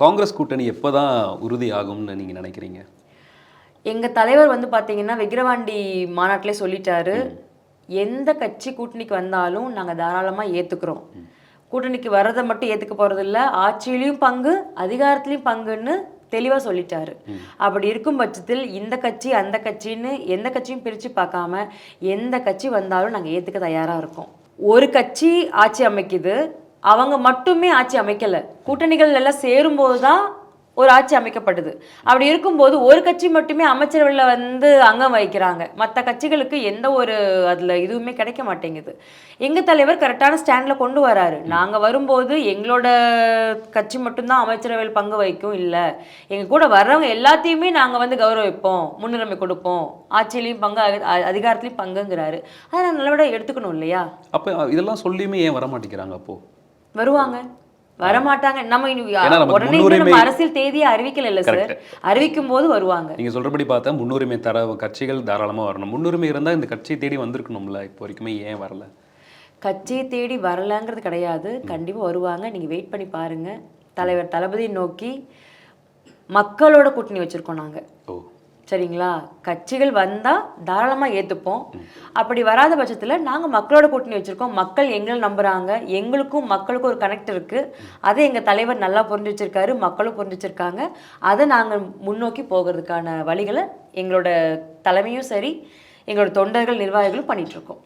காங்கிரஸ் கூட்டணி எப்போதான் உறுதி ஆகும்னு நீங்க நினைக்கிறீங்க? எங்க தலைவர் வந்து பாத்தீங்கன்னா விக்கிரவாண்டி மாநாட்டிலே சொல்லிட்டாரு, எந்த கட்சி கூட்டணிக்கு வந்தாலும் நாங்க தாராளமா ஏத்துக்கிறோம். கூட்டணிக்கு வர்றதை மட்டும் ஏத்துக்க போறதில்ல, ஆட்சியிலையும் பங்கு, அதிகாரத்திலையும் பங்குன்னு தெளிவா சொல்லிட்டாரு. அப்படி இருக்கும் பட்சத்தில் இந்த கட்சி அந்த கட்சின்னு எந்த கட்சியும் பிரிச்சு பார்க்காம எந்த கட்சி வந்தாலும் நாங்க ஏத்துக்க தயாரா இருக்கோம். ஒரு கட்சி ஆட்சி அமைக்குது, அவங்க மட்டுமே ஆட்சி அமைக்கல, கூட்டணிகள் எல்லாம் சேரும்போது தான் ஒரு ஆட்சி அமைக்கப்படுது. அப்படி இருக்கும்போது ஒரு கட்சி மட்டுமே அமைச்சரவையில் வந்து அங்கம் வகிக்கிறாங்க, மற்ற கட்சிகளுக்கு எந்த ஒரு அதில் இதுவுமே கிடைக்க மாட்டேங்குது. எங்கள் தலைவர் கரெக்டான ஸ்டாண்டில் கொண்டு வராரு. நாங்கள் வரும்போது எங்களோட கட்சி மட்டும்தான் அமைச்சரவையில் பங்கு வகிக்கும் இல்லை, எங்கள் கூட வர்றவங்க எல்லாத்தையுமே நாங்கள் வந்து கௌரவிப்போம், முன்னுரிமை கொடுப்போம், ஆட்சியிலையும் பங்கு அதிகாரத்துலையும் பங்குங்கிறாரு. அதை நாங்கள் நல்லபடியாக எடுத்துக்கணும் இல்லையா? அப்போ இதெல்லாம் சொல்லியுமே ஏன் வர மாட்டேங்கிறாங்க? அப்போ வருவாங்க, வரமாட்டாங்க. நம்ம உடனே நம்ம அரசியல் தேதியை அறிவிக்கல இல்ல சார், அறிவிக்கும் போது வருவாங்க. நீங்க சொல்றபடி பார்த்தா முன்னுரிமை தர கட்சிகள் தாராளமா வரணும். முன்னுரிமை இருந்தா இந்த கட்சியை தேடி வந்திருக்கணும்ல, இப்போ வரைக்குமே ஏன் வரல? கட்சியை தேடி வரலங்கிறது கிடையாது, கண்டிப்பா வருவாங்க. நீங்க வெயிட் பண்ணி பாருங்க. தலைவர் தளபதியை நோக்கி மக்களோட கூட்டணி வச்சிருக்கோம் நாங்க. சரிங்களா? கட்சிகள் வந்தால் தாராளமாக ஏற்றுப்போம். அப்படி வராத பட்சத்தில் நாங்கள் மக்களோட கூட்டணி வச்சுருக்கோம். மக்கள் எங்களை நம்புகிறாங்க, எங்களுக்கும் மக்களுக்கும் ஒரு கனெக்ட் இருக்குது. அதை எங்கள் தலைவர் நல்லா புரிஞ்சு வச்சுருக்காரு, மக்களும் புரிஞ்சு வச்சுருக்காங்க. அதை நாங்கள் முன்னோக்கி போகிறதுக்கான வழிகளை எங்களோட தலைமையும் சரி, எங்களோட தொண்டர்கள் நிர்வாகிகளும் பண்ணிகிட்ருக்கோம்.